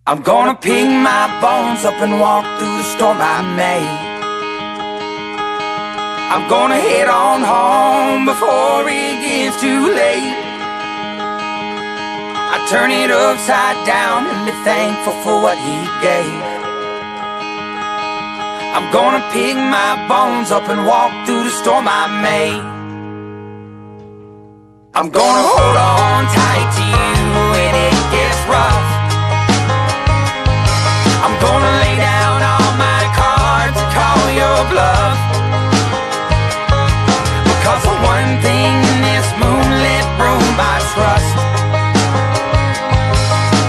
I'm gonna pick my bones up and walk through the storm I made. I'm gonna head on home before it gets too late. I turn it upside down and be thankful for what he gave. I'm gonna pick my bones up and walk through the storm I made. I'm gonna hold on tight to you when it gets rough. I'm gonna lay down all my cards and call your bluff. Because the one thing in this moonlit room I trust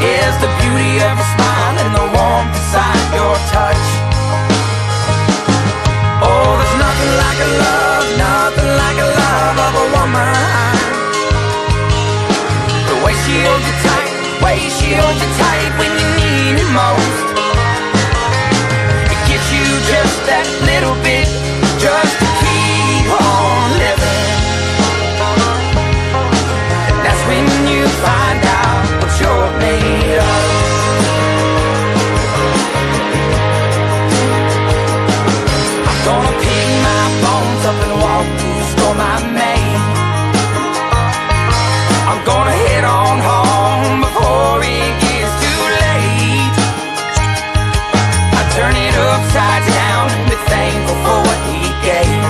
is the beauty of your smile and the warmth inside your touch. Oh, there's nothing like a love, nothing like a love of a woman. The way she holds you tight, the way she holds you tight when you need it most. It gives you just that little bit, just to keep on living. And that's when you find out what you're made of. I'm gonna pick my bones up and walk through the storm I made. I'm gonna head on home before it gets too late. I turn it upside down and be thankful for what he gave.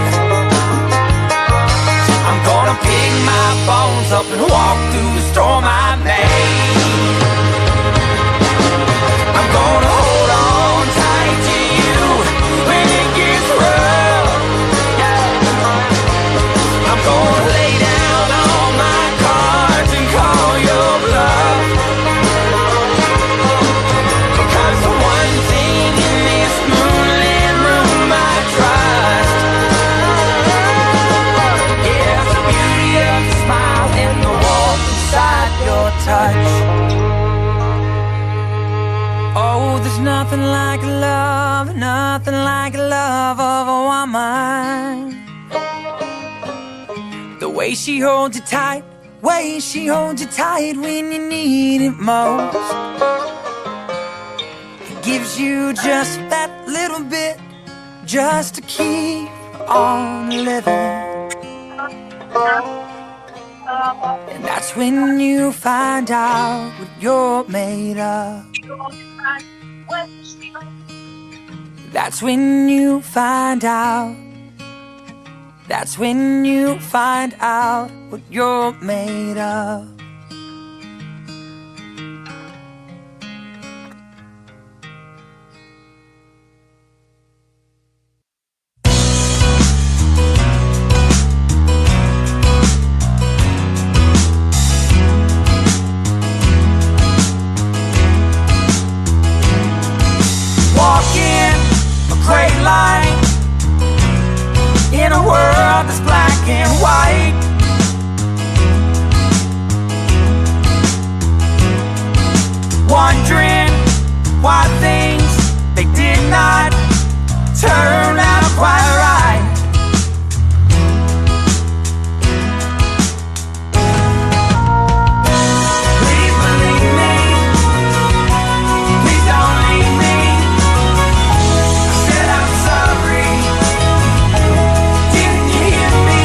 I'm gonna pick my bones up and walk through the storm I made. I'm gonna hold on tight to you when it gets rough. I'm gonna lay down all my cards and call your bluff. Because the one thing in this moonlit room I trust is the beauty of your smile and the warmth inside your touch. Oh, there's nothing like love, nothing like love of a woman. The way she holds you tight, way she holds you tight when you need it most. It gives you just that little bit, just to keep on living. And that's when you find out what you're made of. That's when you find out. That's when you find out what you're made of. Walking a gray line in a world that's black and white. Wondering why things, they did not turn out quite right. Please believe me, please don't leave me. I said I'm sorry. Didn't you hear me?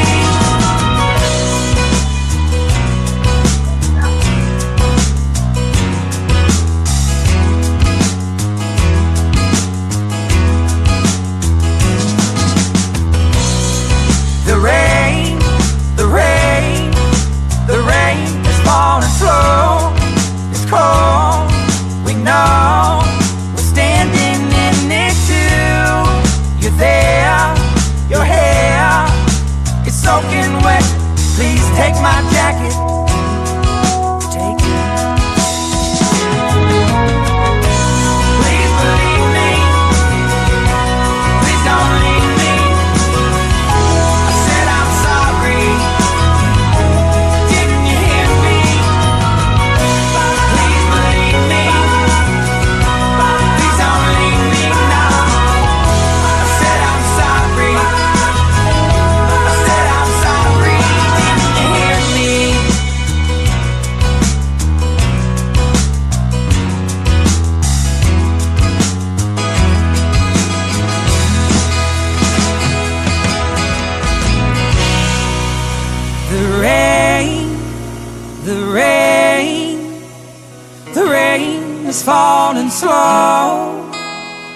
is falling slow.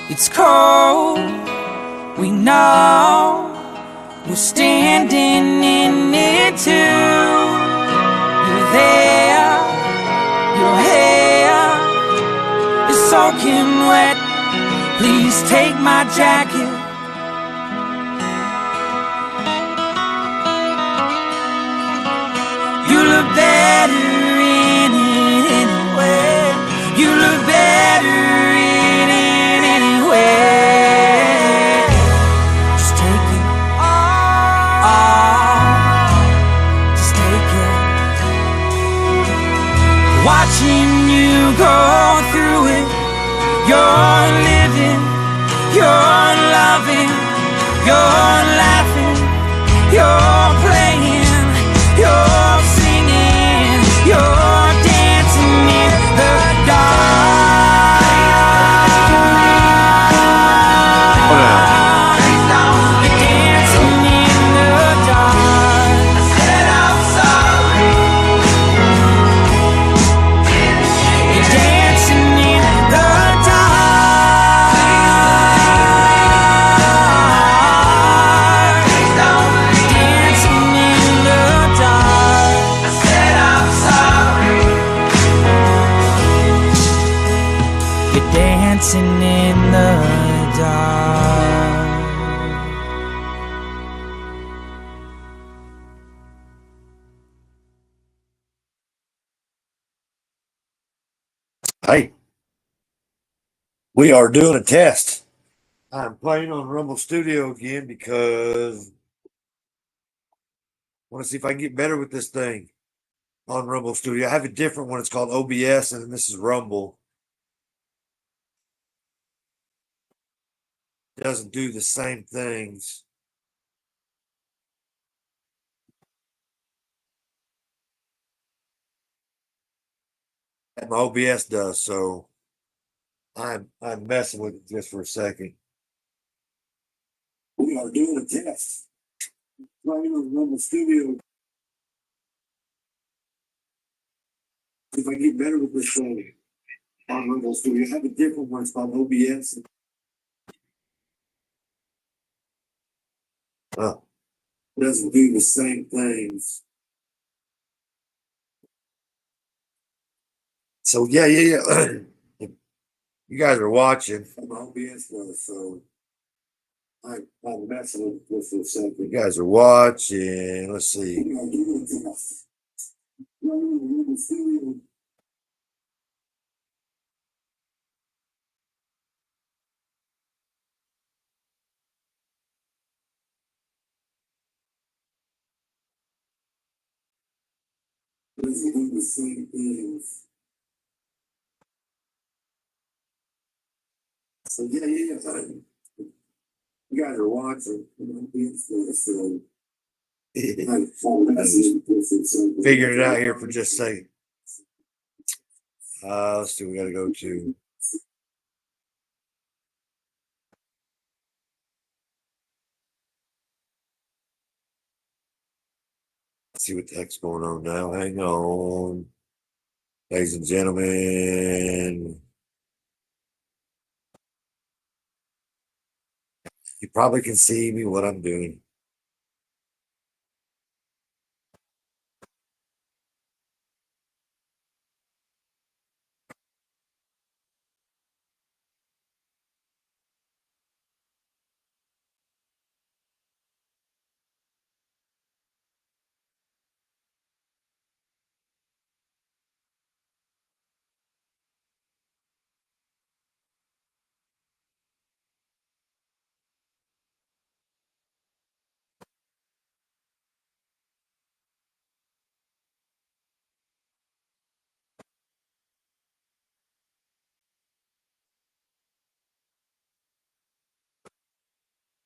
It's cold, we know. We're standing in it too. You're there, your hair is soaking wet. Please take my jacket. You look better in it anyway. You look better in it anyway. Just take it. Just take it. Watching you go through it. You're living, you're loving, you're laughing, you're playing, you're singing, you're dancing in the dark. You're dancing in the dark. I said I'm sorry. You're dancing in the dark. Dancing in the dark. I said I'm sorry. You're dancing in the dark. Hey, we are doing a test. I'm playing on Rumble Studio again because I want to see if I can get better with this thing on Rumble Studio. I have a different one. It's called OBS, and this is Rumble. It doesn't do the same things. that my OBS does, so I'm messing with it just for a second. We are doing a test. Playing on Rumble Studio. If I get better with this thing on Rumble Studio, I have a different one. It's called OBS. It doesn't do the same things. So yeah. You guys are watching. I'm OBS though, so I'm messing with this for a second. You guys are watching. Let's see. The same things. So yeah. You guys are watching. So figuring it out here for just a second. Let's see. We got to go to. Let's see what the heck's going on now. Hang on, ladies and gentlemen. You probably can see me what I'm doing.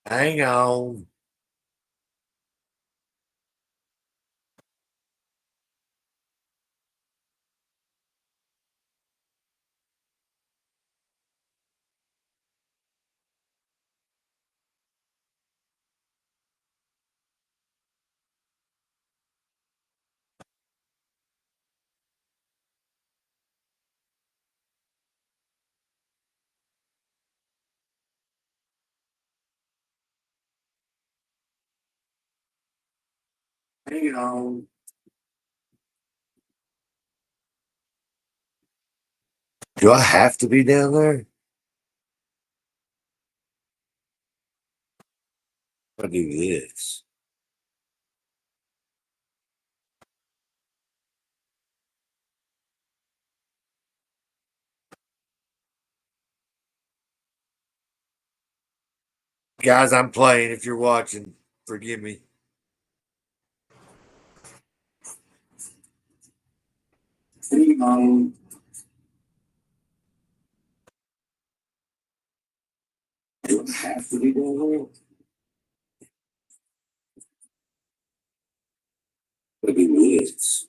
Hang on. Hang on. Do I have to be down there? I do this. Guys, I'm playing. If you're watching, forgive me. Hang on. Do I have to be down there? I do this.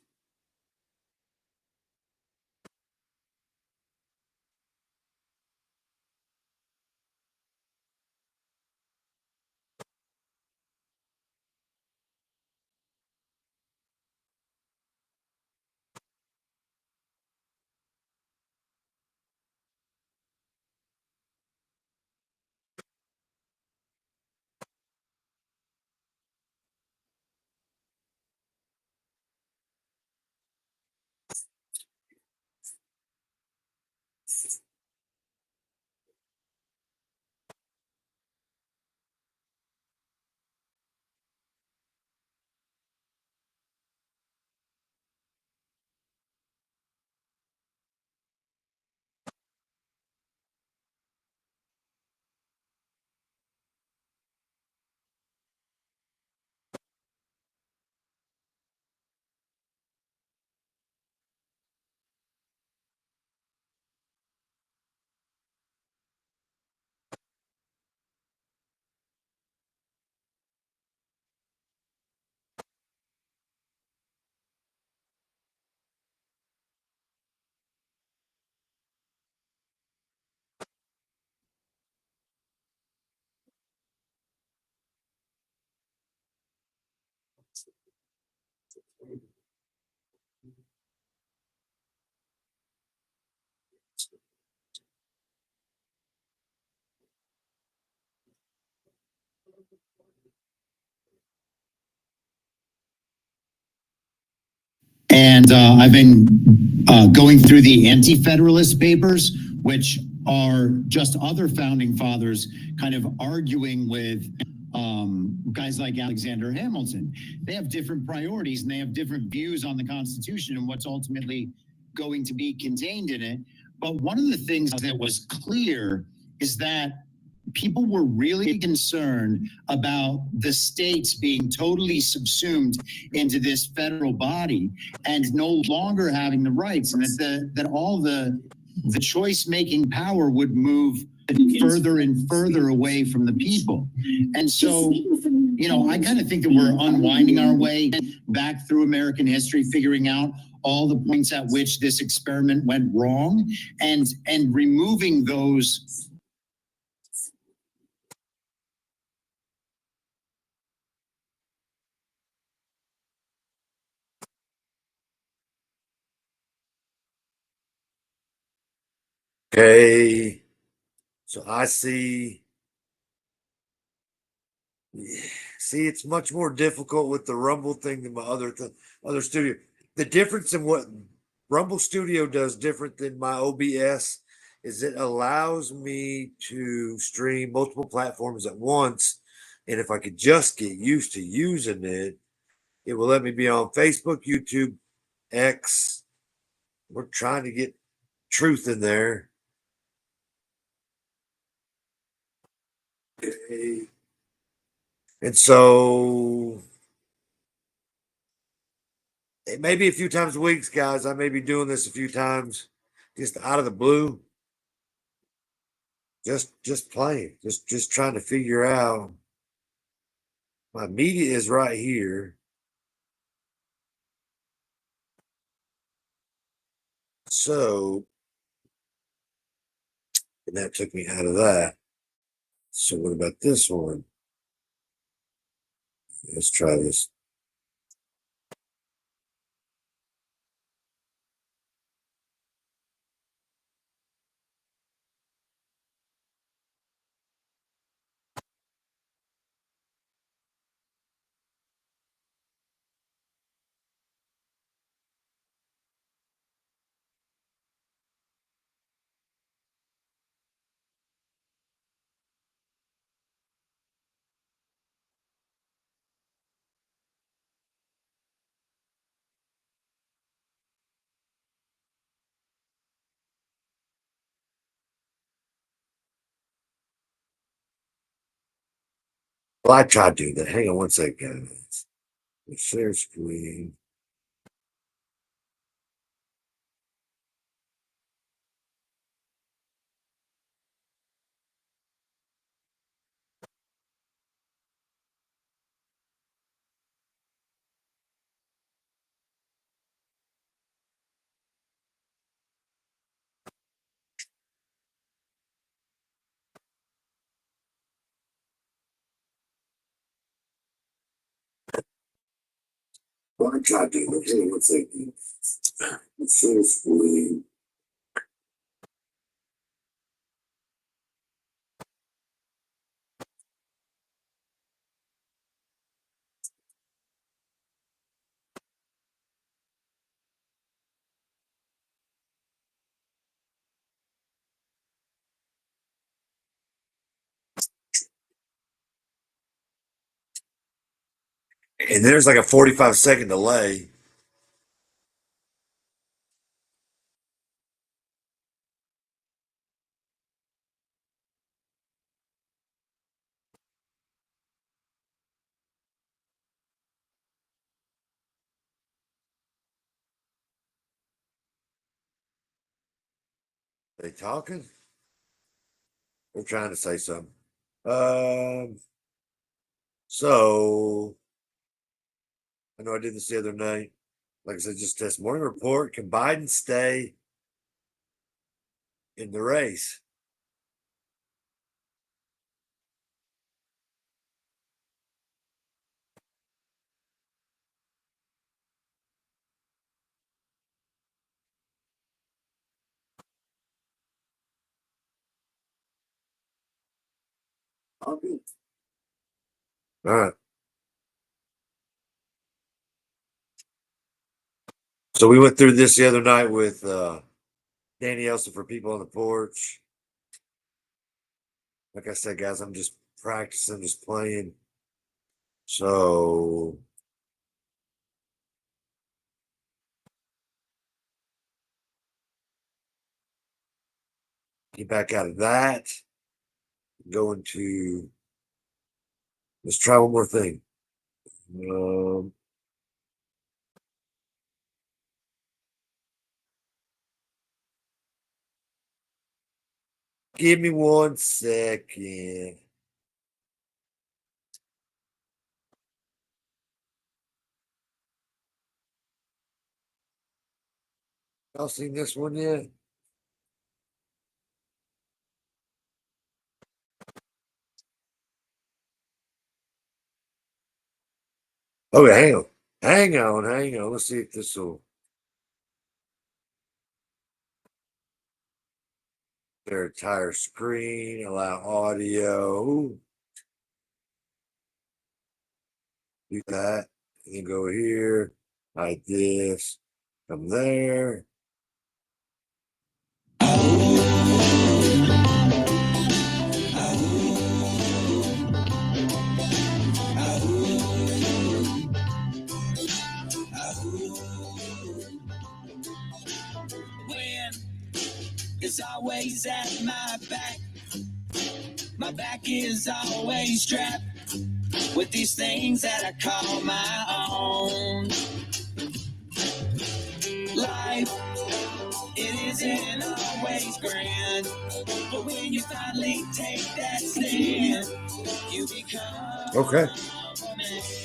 And I've been going through the Anti-Federalist Papers, which are just other founding fathers kind of arguing with guys like Alexander Hamilton. They have different priorities and they have different views on the Constitution and what's ultimately going to be contained in it. But one of the things that was clear is that people were really concerned about the states being totally subsumed into this federal body and no longer having the rights, and that all the choice making power would move further and further away from the people. And so, I kind of think that we're unwinding our way back through American history, figuring out all the points at which this experiment went wrong and removing those. Okay. So I see. Yeah. See, it's much more difficult with the Rumble thing than my other studio. The difference in what Rumble Studio does different than my OBS is it allows me to stream multiple platforms at once. And if I could just get used to using it, it will let me be on Facebook, YouTube, X. We're trying to get truth in there. Okay. And so it may be a few times a week, guys. I may be doing this a few times just out of the blue. Just playing. Just trying to figure out my media is right here. So and that took me out of that. So what about this one? Let's try this. Well, I tried to do that. Hang on one second, guys. Share screen. Well, I tried to do that. Hang on one second. Share screen. And there's like a 45-second delay. They talking? They're trying to say something. So I know I did this the other night. Like I said, just test morning report. Can Biden stay in the race? All right. So we went through this the other night with Danny Elson for People on the Porch. Like I said, guys, I'm just practicing, just playing. So get back out of that. Go into, let's try one more thing. Give me 1 second. Y'all seen this one yet? Oh, hang on. Hang on, hang on. Let's see if this will. Their entire screen, allow audio. Do that. And then go here, like this. Come there. When is always at my back. My back is always strapped with these things that I call my own. Life, it isn't always grand, but when you finally take that stand, you become. Okay.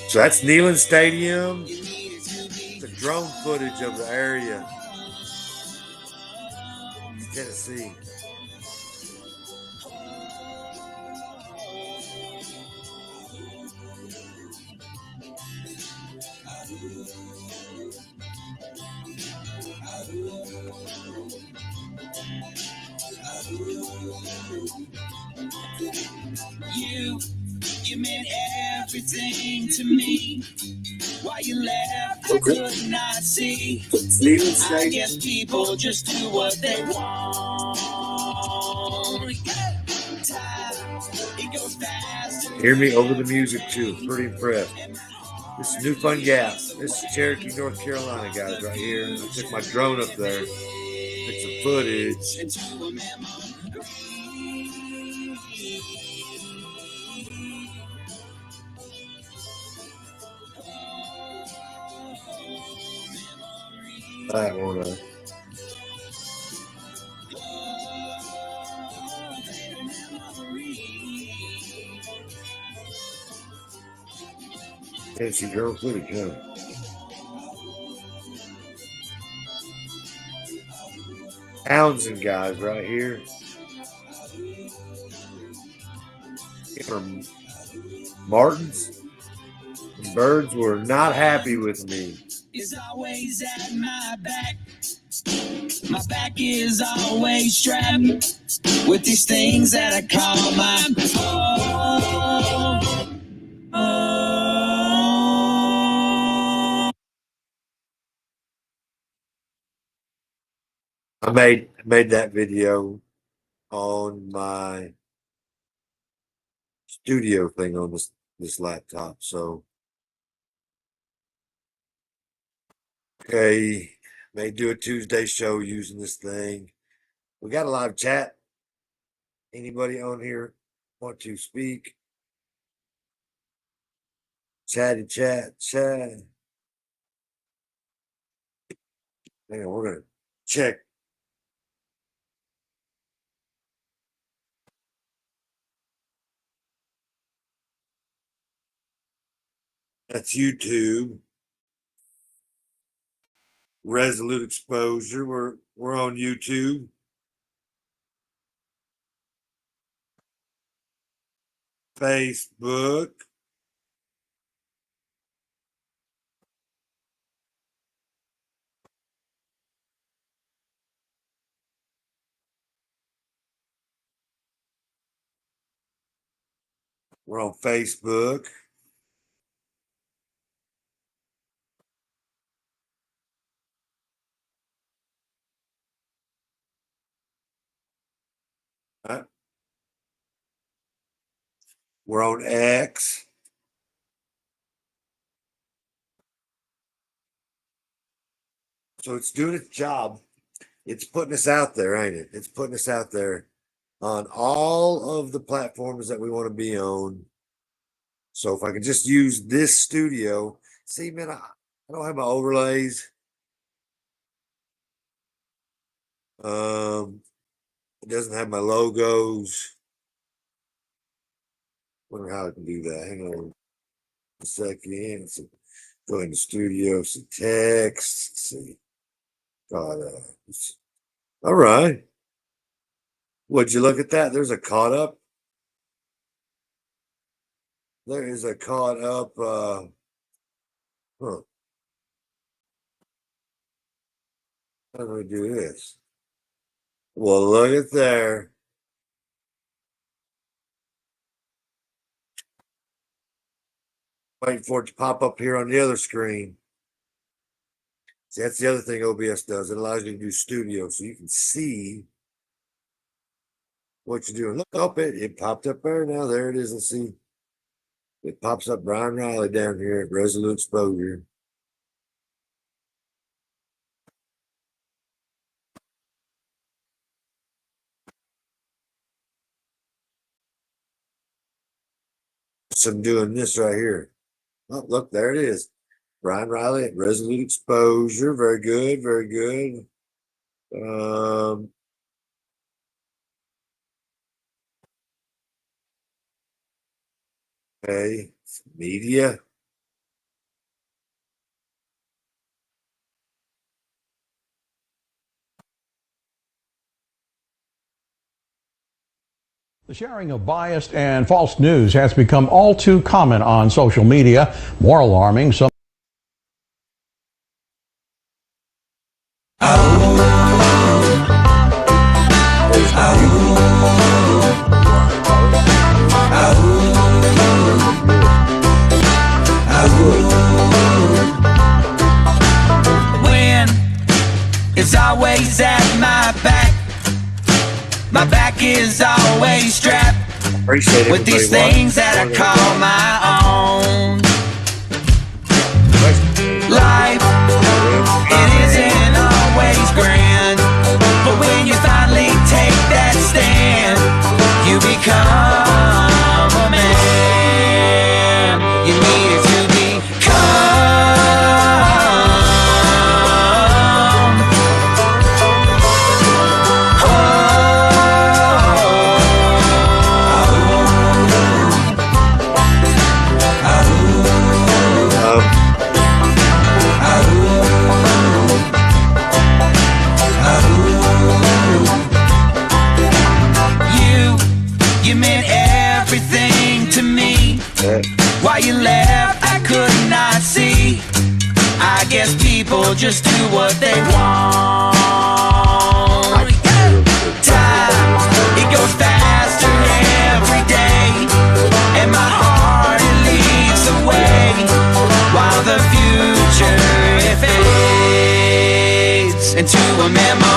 So that's Neyland Stadium. The drone footage of the area. Tennessee. You meant everything to me. Why you left, I could not see. I guess people just do what they want. It goes fast. Hear me over the music too. Pretty impressed. This is New Fun Gap. This is Cherokee, North Carolina, guys, right here. I took my drone up there. Took some footage. That one. Fancy girl footage, huh? Townsend guys right here. From Martins. Birds were not happy with me. Is always at my back. My back is always strapped with these things that I call my I made that video on my studio thing on this laptop. So okay, may do a Tuesday show using this thing. We got a live chat. Anybody on here want to speak? Chat. Hang on, we're gonna check. That's YouTube. Resolute Exposure. We're on YouTube. Facebook. We're on Facebook. We're on X. So it's doing its job. It's putting us out there, ain't it? It's putting us out there on all of the platforms that we want to be on. So if I can just use this studio, see, man, I don't have my overlays. It doesn't have my logos. Wonder how I can do that. Hang on a second. So go into studio, some text. Let's see. God, all right. Would you look at that? There's a caught up. There is a caught up. How do we do this? Well, look at there. Waiting for it to pop up here on the other screen. See, that's the other thing OBS does. It allows you to do studio so you can see what you're doing. Look up, it popped up there now. There it is. Let's see. It pops up Brian Riley down here at Resolute Exposure. So I'm doing this right here. Oh, look, there it is. Brian Riley at Resolute Exposure. Very good, very good. Okay, media. The sharing of biased and false news has become all too common on social media. More alarming, some when it's always at my back. My back is always strapped Appreciate with these things that I call my own. Life, it isn't always grand, but when you finally take that stand, you become a man. You needed to become They'll just do what they want. Time, it goes faster every day, and my heart, it leads the way, while the future, it fades into a memory.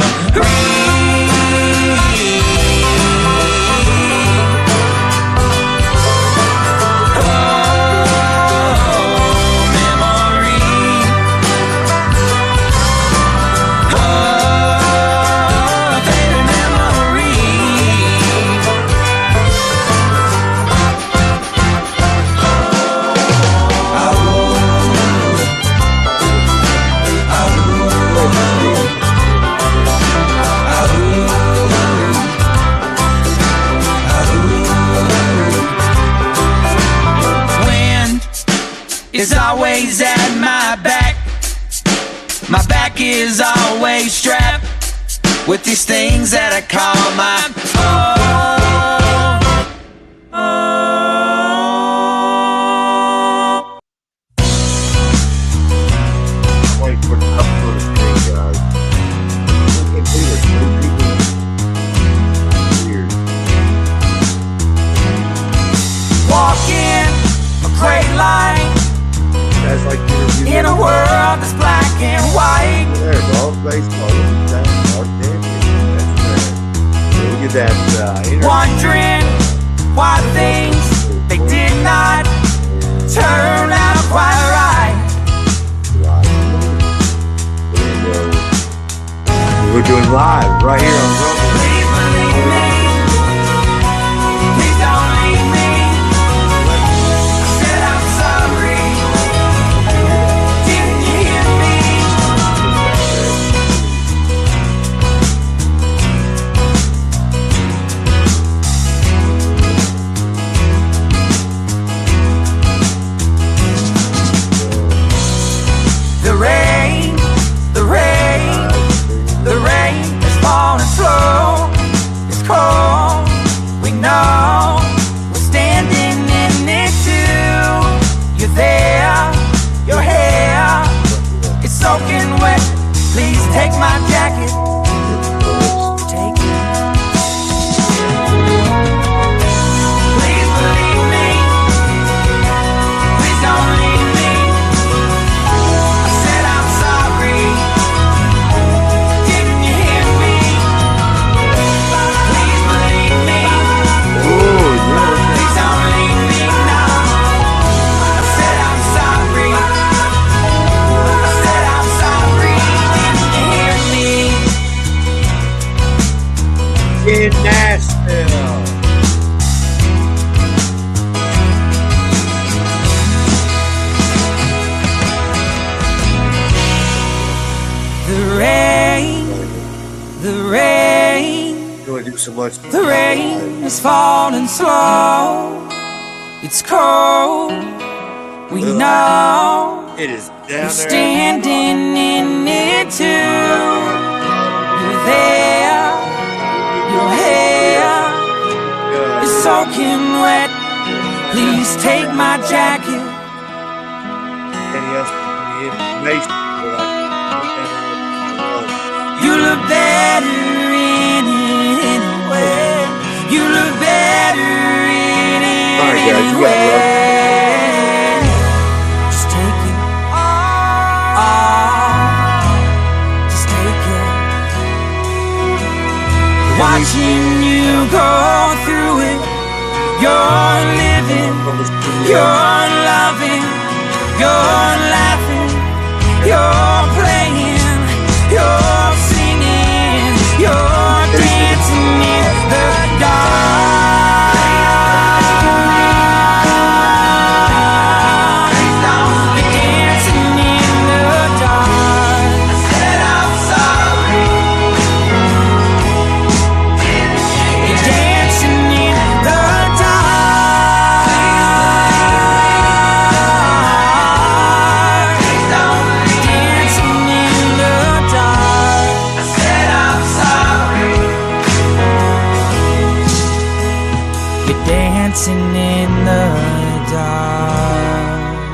Is always at my back. My back is always strapped with these things that I call my Wait for the couple of the screen, guys. Look at this, weird. walking a great line That's like in a world that's black and white. There, ball, baseball, look at that, art dancing. That's right. Look at that, Wondering why things they did not turn out quite right. We're doing live right here on Rumble. Please believe me. Please don't leave me. I said I'm sorry. Didn't you hear me? The rain, the rain, the rain is falling slow. It's cold, we know. We're standing in it too. You're there, your hair is soaking wet. Please take my jacket. Take it. Please believe me. Please don't leave me. I said I'm sorry. Didn't you hear me? Please believe me. Please don't leave me now. I said I'm sorry. I said I'm sorry. Didn't you hear me? In Nashville. The rain, the rain, You want to do so much. the rain is falling slow. It's cold, we know. It is down You're there. standing in it too. You're there, your hair is soaking wet. Please take my jacket. Any else information? You look better in it anyway. You look better in it All right, guys, you got anyway. Just take it. Just take it. Watching you go through it. You're living. You're loving. You're laughing. You're playing. You're singing. You're dancing in the dark. You're dancing in the dark. I said I'm sorry. You're dancing in the dark. Dancing in the dark. I said I'm sorry. You're dancing in the dark.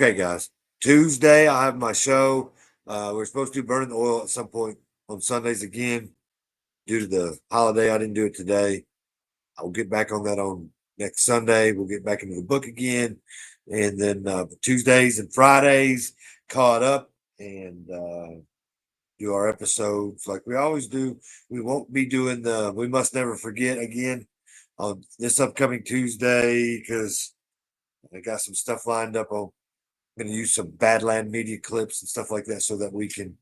Okay, guys. Tuesday, I'll have my show. We're supposed to burn the oil at some point on Sundays again. Due to the holiday, I didn't do it today. I'll get back on that on next Sunday. We'll get back into the book again. And then Tuesdays and Fridays caught up and do our episodes like we always do. We won't be doing the We Must Never Forget again on this upcoming Tuesday because I got some stuff lined up. I'm going to use some Badland Media clips and stuff like that so that we can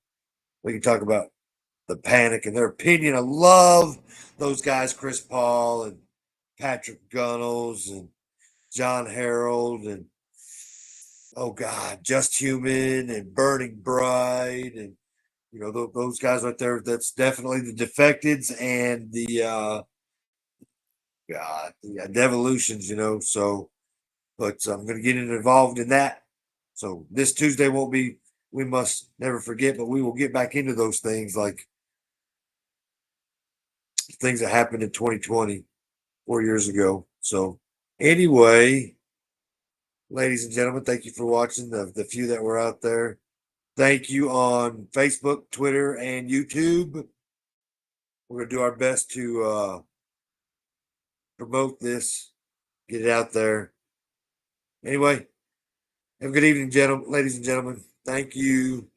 talk about the Panic and their opinion. I love those guys, Chris Paul and Patrick Gunnels and John Harold and oh God, Just Human and Burning Bright and those guys right there. That's definitely the Defecteds and the Devolutions. So, but I'm going to get involved in that. So this Tuesday won't be. We Must Never Forget, but we will get back into those things like things that happened in 2020, 4 years ago. So anyway, ladies and gentlemen, thank you for watching the few that were out there. Thank you on Facebook, Twitter, and YouTube. We're going to do our best to promote this, get it out there. Anyway, have a good evening, ladies and gentlemen. Thank you.